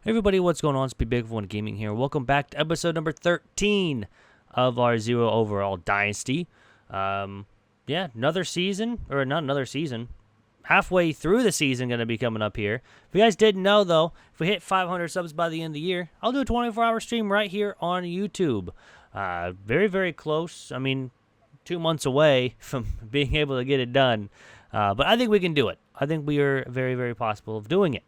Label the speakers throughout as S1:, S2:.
S1: Hey everybody, what's going on? It's Big One Gaming here. Welcome back to episode number 13 of our Zero Overall Dynasty. Another season, or not another season. Halfway through the season going to be coming up here. If you guys didn't know, though, if we hit 500 subs by the end of the year, I'll do a 24-hour stream right here on YouTube. Very, very close. 2 months away from being able to get it done. But I think we can do it. I think we are very, very possible of doing it.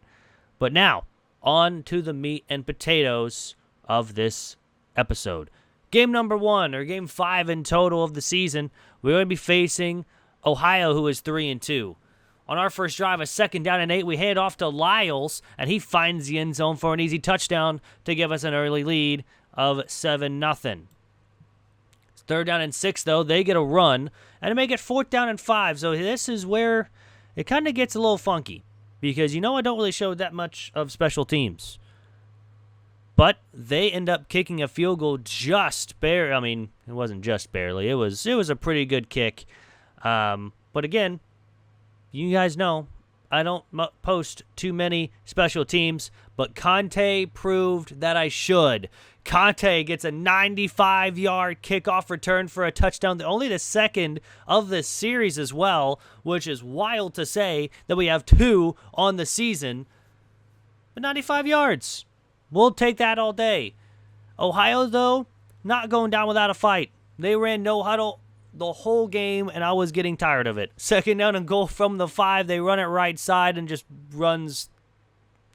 S1: But now, on to the meat and potatoes of this episode. Game number 1, or game 5 in total of the season, we're going to be facing Ohio, who is 3-2. On our first drive, a 2nd down and 8, we hand off to Lyles, and he finds the end zone for an easy touchdown to give us an early lead of 7-0. 3rd down and 6, though, they get a run, and to make it 4th down and 5. So this is where it kind of gets a little funky. Because, I don't really show that much of special teams. But they end up kicking a field goal just barely. It wasn't just barely. It was a pretty good kick. But again, you guys know, I don't post too many special teams. But Conte proved that I should. Conte gets a 95-yard kickoff return for a touchdown, only the 2nd of this series as well, which is wild to say that we have 2 on the season. But 95 yards. We'll take that all day. Ohio, though, not going down without a fight. They ran no huddle the whole game, and I was getting tired of it. 2nd down and goal from the 5. They run it right side and just runs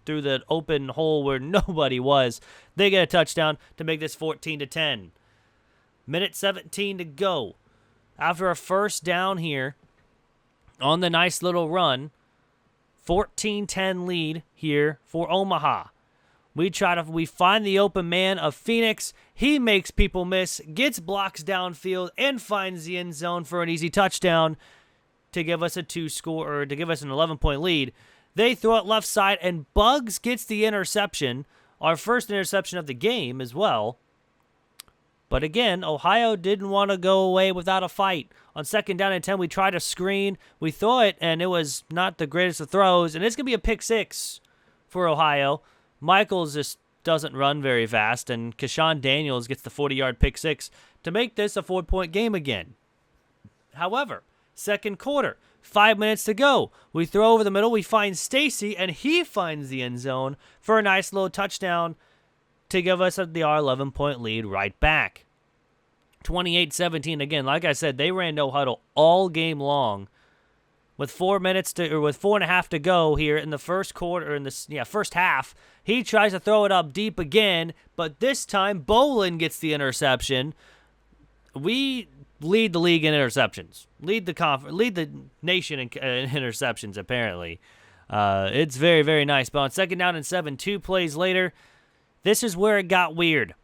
S1: through the open hole where nobody was. They get a touchdown to make this 14-10. Minute 17 to go. After a 1st down here on the nice little run, 14-10 lead here for Omaha. We find the open man of Phoenix. He makes people miss, gets blocks downfield, and finds the end zone for an easy touchdown to give us an 11-point lead. They throw it left side, and Bugs gets the interception, our first interception of the game as well. But again, Ohio didn't want to go away without a fight. On 2nd down and 10, we tried a screen. We throw it, and it was not the greatest of throws, and it's going to be a pick 6 for Ohio. Michaels just doesn't run very fast, and Keshawn Daniels gets the 40-yard pick 6 to make this a 4-point game again. However, 2nd quarter, 5 minutes to go. We throw over the middle. We find Stacy, and he finds the end zone for a nice little touchdown to give us the 11-point lead right back. 28-17. Again, like I said, they ran no huddle all game long. With 4.5 to go here in the first quarter, first half, he tries to throw it up deep again, but this time Bolin gets the interception. We lead the league in interceptions. Lead the nation in interceptions, apparently. It's very, very nice. But on 2nd down and 7, 2 plays later, this is where it got weird.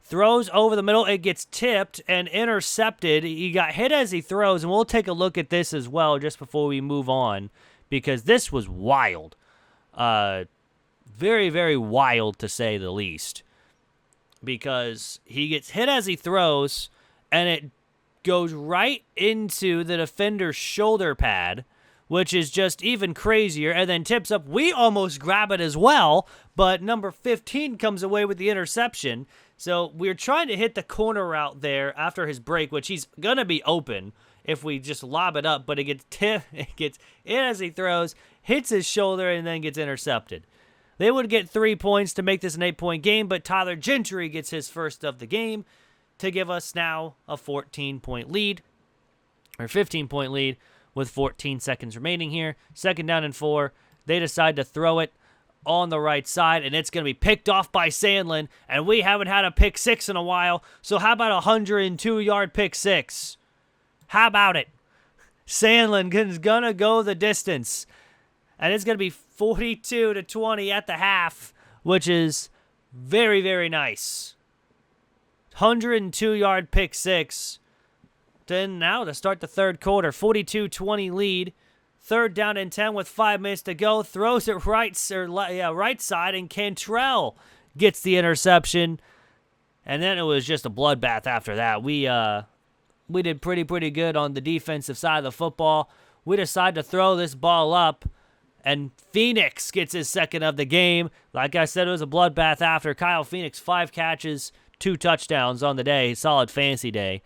S1: Throws over the middle. It gets tipped and intercepted. He got hit as he throws, and we'll take a look at this as well just before we move on because this was wild. Very, very wild to say the least because he gets hit as he throws, and it goes right into the defender's shoulder pad, which is just even crazier, and then tips up. We almost grab it as well, but number 15 comes away with the interception. So we're trying to hit the corner route there after his break, which he's going to be open if we just lob it up, but it gets in as he throws, hits his shoulder, and then gets intercepted. They would get 3 points to make this an 8-point game, but Tyler Gentry gets his first of the game to give us now a 14-point lead, or 15-point lead with 14 seconds remaining here. 2nd down and 4. They decide to throw it on the right side, and it's going to be picked off by Sandlin, and we haven't had a pick 6 in a while, so how about a 102-yard pick 6? How about it? Sandlin is going to go the distance, and it's going to be 42-20 at the half, which is very, very nice. 102-yard pick 6. Then now to start the 3rd quarter, 42-20 lead. 3rd down and 10 with 5 minutes to go. Throws it right side, and Cantrell gets the interception. And then it was just a bloodbath after that. We did pretty good on the defensive side of the football. We decide to throw this ball up, And Phoenix gets his second of the game. Like I said, it was a bloodbath after. Kyle Phoenix, 5 catches, 2 touchdowns on the day. Solid fantasy day.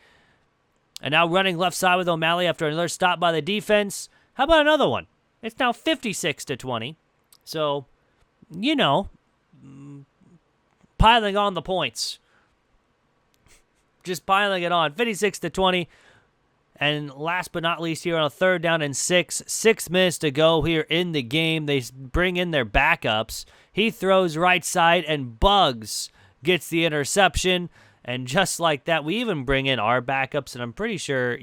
S1: And now running left side with O'Malley after another stop by the defense. How about another one? It's now 56-20. So, piling on the points. Just piling it on. 56-20. And last but not least here on a 3rd down and 6. 6 minutes to go here in the game. They bring in their backups. He throws right side, and Bugs gets the interception. And just like that, we even bring in our backups. And I'm pretty sure,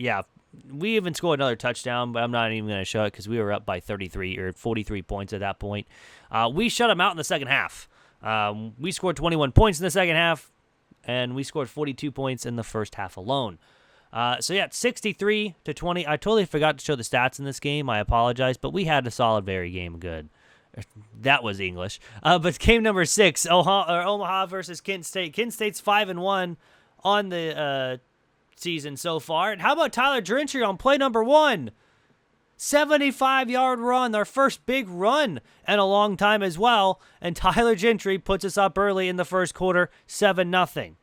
S1: we even scored another touchdown, but I'm not even going to show it because we were up by 33 or 43 points at that point. We shut them out in the second half. We scored 21 points in the second half, and we scored 42 points in the first half alone. 63-20. I totally forgot to show the stats in this game. I apologize, but we had a solid, very game good. That was English. But game number 6, Omaha versus Kent State. Kent State's 5-1 on the season so far. And how about Tyler Gentry on play number 1? 75-yard run, their first big run in a long time as well. And Tyler Gentry puts us up early in the first quarter, 7-0.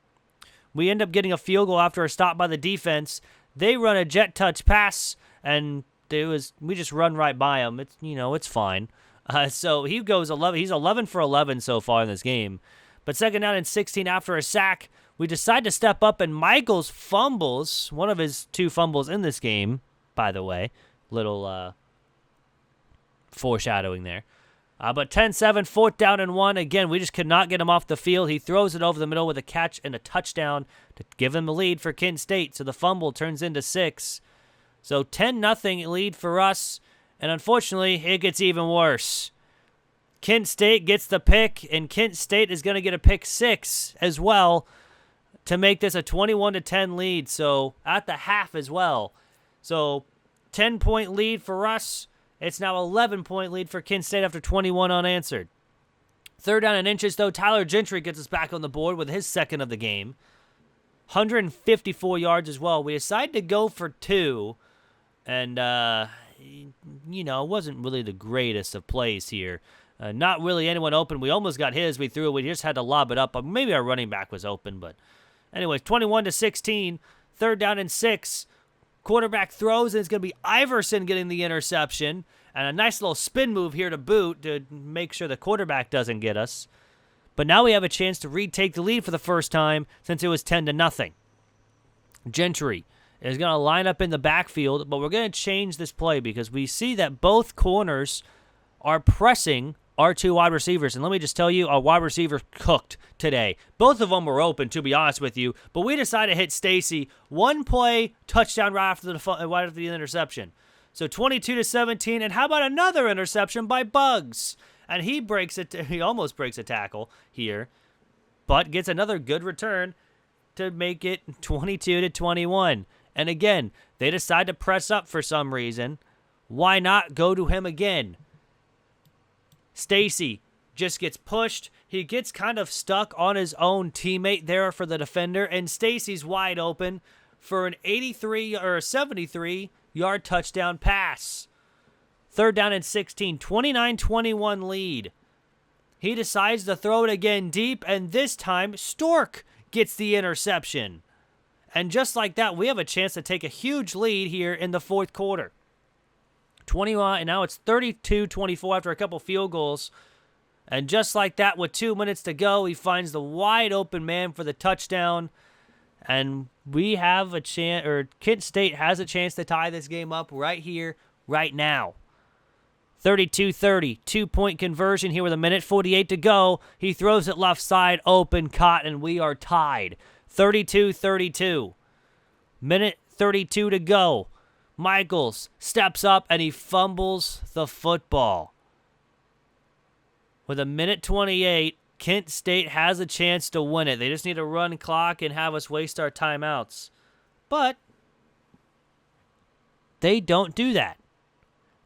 S1: We end up getting a field goal after a stop by the defense. They run a jet touch pass, and we just run right by him. It's fine. So he goes 11. He's 11 for 11 so far in this game. But 2nd down and 16 after a sack, we decide to step up, and Michaels fumbles, one of his 2 fumbles in this game, by the way. Little foreshadowing there. But 10-7, 4th down and 1. Again, we just could not get him off the field. He throws it over the middle with a catch and a touchdown to give him the lead for Kent State. So the fumble turns into 6. So 10-0 lead for us. And unfortunately, it gets even worse. Kent State gets the pick, and Kent State is going to get a pick 6 as well to make this a 21-10 lead. So at the half as well. So 10-point lead for us. It's now 11-point lead for Kent State after 21 unanswered. 3rd down and inches, though. Tyler Gentry gets us back on the board with his 2nd of the game. 154 yards as well. We decided to go for 2. And, it wasn't really the greatest of plays here. Not really anyone open. We almost got his. We threw it. We just had to lob it up. Maybe our running back was open. But anyways, 21-16. 3rd down and 6. Quarterback throws, and it's going to be Iverson getting the interception. And a nice little spin move here to boot to make sure the quarterback doesn't get us. But now we have a chance to retake the lead for the first time since it was 10-0. Gentry is going to line up in the backfield, but we're going to change this play because we see that both corners are pressing our 2 wide receivers. And let me just tell you, our wide receiver cooked today. Both of them were open, to be honest with you, but we decided to hit Stacy. 1 play, touchdown right after the interception. So 22-17, and how about another interception by Bugs? And he almost breaks a tackle here, but gets another good return to make it 22-21. And again, they decide to press up for some reason. Why not go to him again? Stacy just gets pushed. He gets kind of stuck on his own teammate there for the defender, and Stacy's wide open for an 73-yard touchdown pass. 3rd down and 16, 29-21 lead. He decides to throw it again deep, and this time Stork gets the interception. And just like that, we have a chance to take a huge lead here in the 4th quarter. 21, and now it's 32-24 after a couple field goals. And just like that, with 2 minutes to go, he finds the wide open man for the touchdown. And we have a chance, or Kent State has a chance to tie this game up right here, right now. 32-30, 2-point conversion here with 1:48 to go. He throws it left side, open, caught, and we are tied. 32-32. 1:32 to go. Michaels steps up and he fumbles the football. With 1:28, Kent State has a chance to win it. They just need to run clock and have us waste our timeouts. But they don't do that.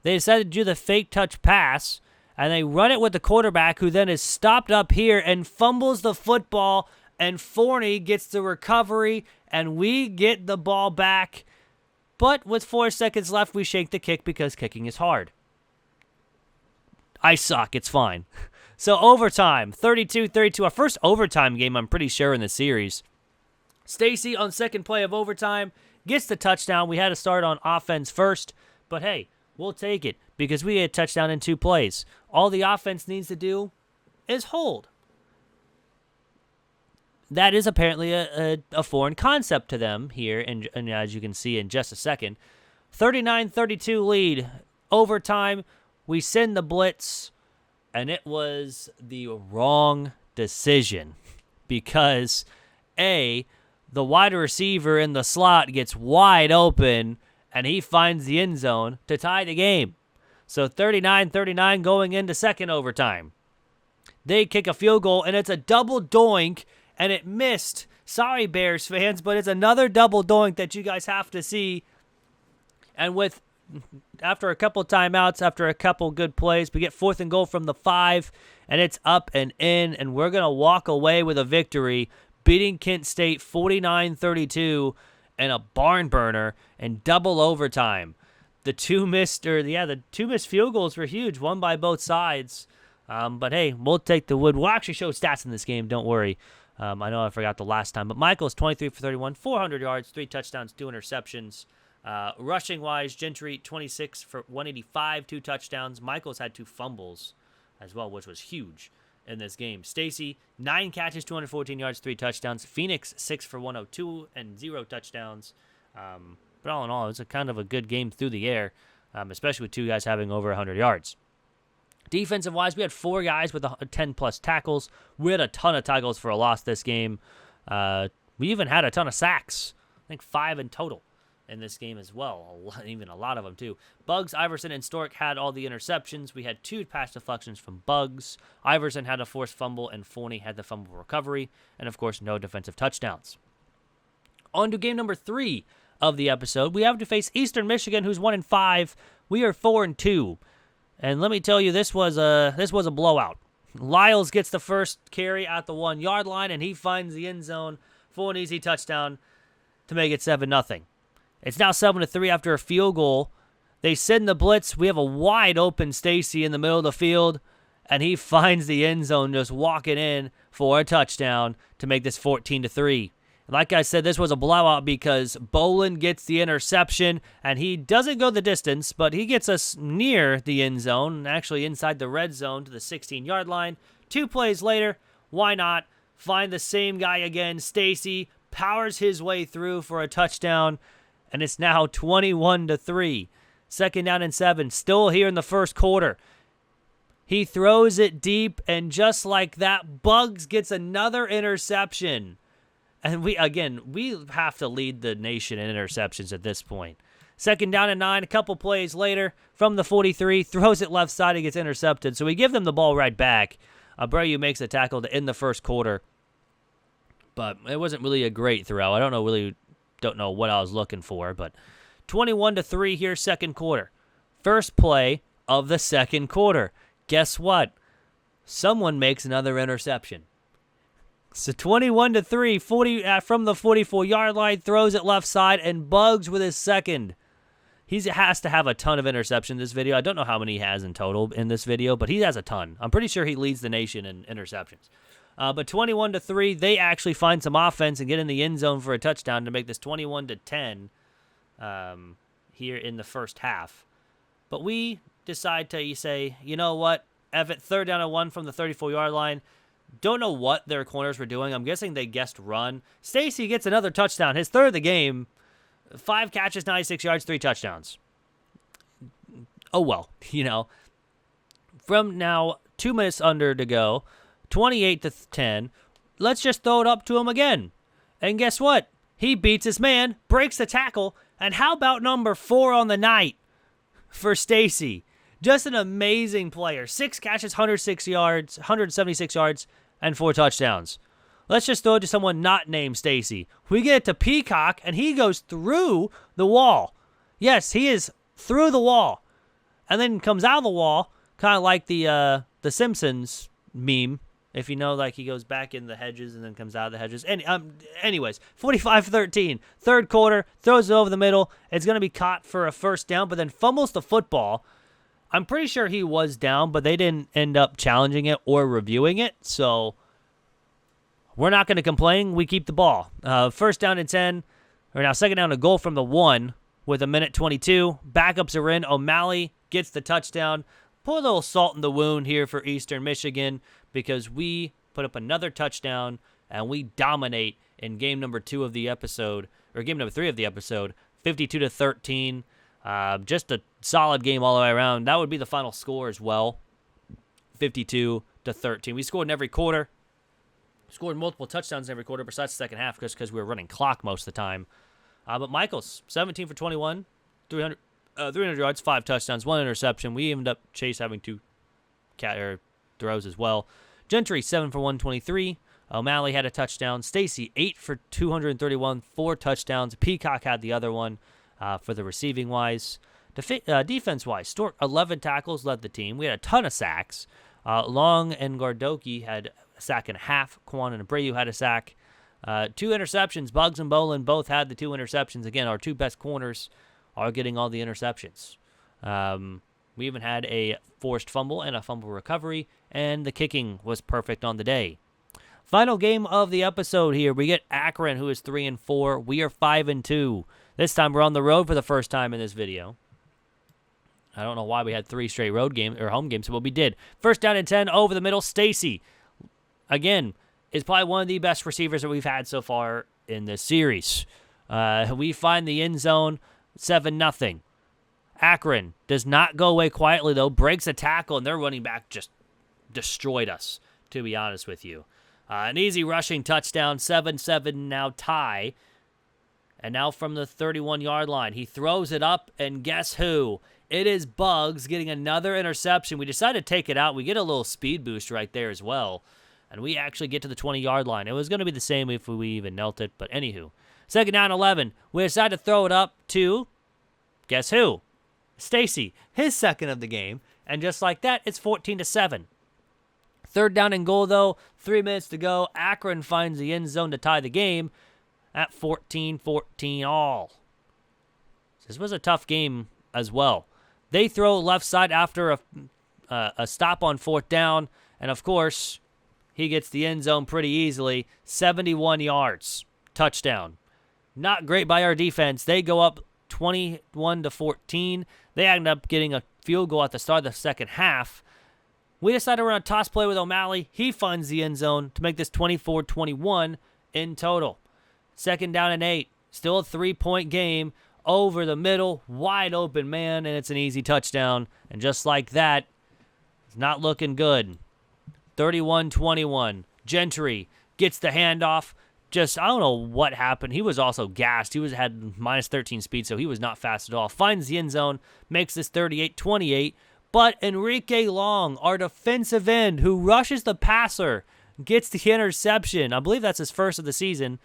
S1: They decided to do the fake touch pass, and they run it with the quarterback, who then is stopped up here and fumbles the football, and Forney gets the recovery, and we get the ball back. But with 4 seconds left, we shake the kick because kicking is hard. I suck. It's fine. So overtime, 32-32. Our first overtime game, I'm pretty sure, in the series. Stacy on second play of overtime gets the touchdown. We had to start on offense first, but hey, we'll take it because we had a touchdown in 2 plays. All the offense needs to do is hold. That is apparently a foreign concept to them here, and as you can see in just a second. 39-32 lead. Overtime, we send the blitz, and it was the wrong decision because, A, the wide receiver in the slot gets wide open, and he finds the end zone to tie the game. So 39-39 going into second overtime. They kick a field goal, and it's a double doink, and it missed. Sorry, Bears fans, but it's another double doink that you guys have to see. And after a couple timeouts, after a couple good plays, we get 4th and goal from the 5, and it's up and in, and we're going to walk away with a victory, beating Kent State 49-32 in a barn burner in double overtime. The two missed field goals were huge, one by both sides. But hey, we'll take the wood. We'll actually show stats in this game, don't worry. I know I forgot the last time, but Michael's 23 for 31, 400 yards, 3 touchdowns, 2 interceptions. Rushing-wise, Gentry, 26 for 185, 2 touchdowns. Michael's had 2 fumbles as well, which was huge in this game. Stacy, 9 catches, 214 yards, 3 touchdowns. Phoenix, 6 for 102 and 0 touchdowns. But all in all, it was a kind of a good game through the air, especially with 2 guys having over 100 yards. Defensive-wise, we had 4 guys with 10-plus tackles. We had a ton of tackles for a loss this game. We even had a ton of sacks. I think 5 in total in this game as well. Even a lot of them, too. Buggs, Iverson, and Stork had all the interceptions. We had 2 pass deflections from Buggs. Iverson had a forced fumble, and Forney had the fumble recovery. And, of course, no defensive touchdowns. On to game number 3 of the episode. We have to face Eastern Michigan, who's 1-5. We are 4-2. And let me tell you, this was a blowout. Lyles gets the first carry at the 1-yard line, and he finds the end zone for an easy touchdown to make it 7-0. It's now 7-3 after a field goal. They send the blitz. We have a wide open Stacy in the middle of the field, and he finds the end zone just walking in for a touchdown to make this 14-3. Like I said, this was a blowout because Bolin gets the interception, and he doesn't go the distance, but he gets us near the end zone, actually inside the red zone to the 16-yard line. 2 plays later, why not? Find the same guy again. Stacy powers his way through for a touchdown, and it's now 21-3. 2nd down and 7, still here in the first quarter. He throws it deep, and just like that, Buggs gets another interception. And we have to lead the nation in interceptions at this point. 2nd down and 9, a couple plays later, from the 43, throws it left side and gets intercepted. So we give them the ball right back. Abreu makes a tackle to end the first quarter. But it wasn't really a great throw. I don't know what I was looking for. But 21-3 here, second quarter. First play of the second quarter. Guess what? Someone makes another interception. So 21-3, 40 from the 44-yard line, throws it left side, and Buggs with his second. He has to have a ton of interceptions in this video. I don't know how many he has in total in this video, but he has a ton. I'm pretty sure he leads the nation in interceptions. But 21-3, they actually find some offense and get in the end zone for a touchdown to make this 21-10 here in the first half. But we decide to say, you know what? Evan, 3rd down and 1 from the 34-yard line. Don't know what their corners were doing. I'm guessing they guessed run. Stacy gets another touchdown, his 3rd of the game. 5 catches, 96 yards, 3 touchdowns. Oh, well, From now 2 minutes under to go, 28-10. Let's just throw it up to him again. And guess what? He beats his man, breaks the tackle, and how about number 4 on the night for Stacy? Just an amazing player. 6 catches, 176 yards, and 4 touchdowns. Let's just throw it to someone not named Stacy. We get it to Peacock, and he goes through the wall. Yes, he is through the wall. And then comes out of the wall, kind of like the Simpsons meme. If you know, like he goes back in the hedges and then comes out of the hedges. Anyways, 45-13. 3rd quarter, throws it over the middle. It's going to be caught for a first down, but then fumbles the football. I'm pretty sure he was down, but they didn't end up challenging it or reviewing it, so we're not going to complain. We keep the ball. First down and 10, or now second down and goal from the 1 with 1:22. Backups are in. O'Malley gets the touchdown. Put a little salt in the wound here for Eastern Michigan because we put up another touchdown and we dominate in game number 2 of the episode, or game number 3 of the episode, 52-13. Just a solid game all the way around. That would be the final score as well, 52-13. We scored in every quarter. Scored multiple touchdowns in every quarter besides the second half because we were running clock most of the time. But Michaels, 17 for 21, 300 yards, 5 touchdowns, 1 interception. We ended up Chase having 2 throws as well. Gentry, 7 for 123. O'Malley had a touchdown. Stacy, 8 for 231, 4 touchdowns. Peacock had the other one for the receiving-wise. Defense-wise, Stork, 11 tackles, led the team. We had a ton of sacks. Long and Gardoki had a sack and a half. Quan and Abreu had a sack. 2 interceptions. Buggs and Bolin both had the 2 interceptions. Again, our 2 best corners are getting all the interceptions. We even had a forced fumble and a fumble recovery, and the kicking was perfect on the day. Final game of the episode here. We get Akron, who is 3-4. We are 5-2. This time we're on the road for the first time in this video. I don't know why we had 3 straight road games or home games, but we did. First down and 10 over the middle. Stacy, again, is probably one of the best receivers that we've had so far in this series. We find the end zone, 7-0. Akron does not go away quietly, though. Breaks a tackle, and their running back just destroyed us, to be honest with you. An easy rushing touchdown, 7-7 now tie. And now from the 31-yard line, he throws it up, and guess who? It is Buggs getting another interception. We decided to take it out. We get a little speed boost right there as well. And we actually get to the 20-yard line. It was going to be the same if we even knelt it, but anywho. Second down, 11. We decide to throw it up to, guess who? Stacy, his second of the game. And just like that, it's 14-7. Third down and goal, though. 3 minutes to go. Akron finds the end zone to tie the game at 14-14 all. This was a tough game as well. They throw left side after a stop on 4th down. And, of course, he gets the end zone pretty easily. 71 yards. Touchdown. Not great by our defense. They go up 21-14. They end up getting a field goal at the start of the second half. We decided to run a toss play with O'Malley. He finds the end zone to make this 24-21 in total. Second down and 8. Still a 3-point game. Over the middle. Wide open man. And it's an easy touchdown. And just like that, it's not looking good. 31-21. Gentry gets the handoff. Just, I don't know what happened. He was also gassed. He had minus 13 speed, so he was not fast at all. Finds the end zone. Makes this 38-28. But Enrique Long, our defensive end, who rushes the passer, gets the interception. I believe that's his first of the season.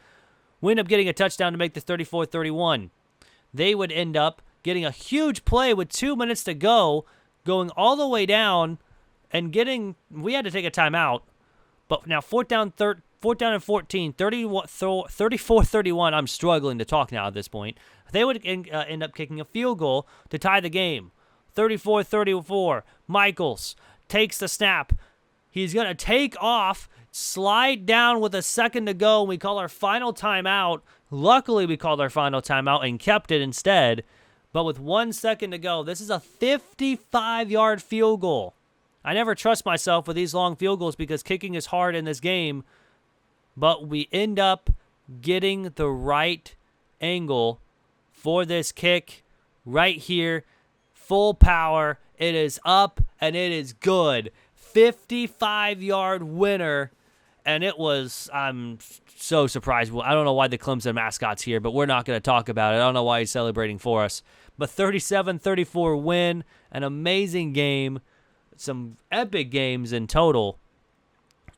S1: We end up getting a touchdown to make this 34-31. They would end up getting a huge play with 2 minutes to go, going all the way down, and we had to take a timeout. But now 4th down and 14, 34-31. I'm struggling to talk now at this point. They would end up kicking a field goal to tie the game. 34-34. Michaels takes the snap. He's going to take off, slide down with a second to go, and we call our final timeout. Luckily, we called our final timeout and kept it instead. But with 1 second to go, this is a 55-yard field goal. I never trust myself with these long field goals because kicking is hard in this game. But we end up getting the right angle for this kick right here. Full power. It is up, and it is good. 55-yard winner. And it was, I'm so surprised. I don't know why the Clemson mascot's here, but we're not going to talk about it. I don't know why he's celebrating for us. But 37-34 win. An amazing game. Some epic games in total.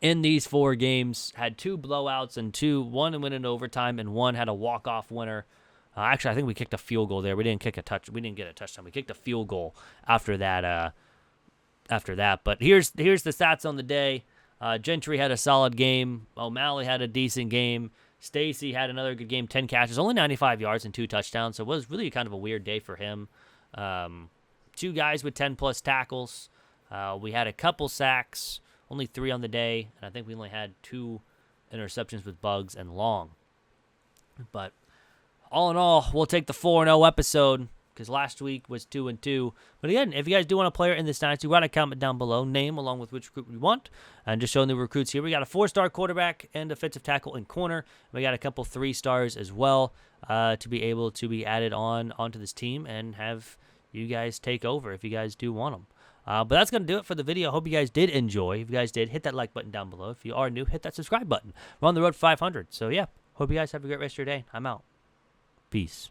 S1: In these 4 games, had 2 blowouts and one went in overtime, and 1 had a walk-off winner. Actually, I think we kicked a field goal there. We didn't get a touchdown. We kicked a field goal after that. But here's the stats on the day. Gentry had a solid game. O'Malley had a decent game. Stacy had another good game. 10 catches, only 95 yards and 2 touchdowns. So it was really kind of a weird day for him. 2 guys with 10-plus tackles. We had a couple sacks, only 3 on the day, and I think we only had 2 interceptions with Bugs and Long. But all in all, we'll take the 4-0 episode because last week was 2-2. But again, if you guys do want a player in this dynasty, write a comment down below, name along with which recruit we want, and just showing the recruits here. We got a 4-star quarterback and defensive tackle and corner. We got a couple 3-stars as well to be able to be added onto this team and have you guys take over if you guys do want them. But that's going to do it for the video. I hope you guys did enjoy. If you guys did, hit that like button down below. If you are new, hit that subscribe button. We're on the road to 500. So, yeah, hope you guys have a great rest of your day. I'm out. Peace.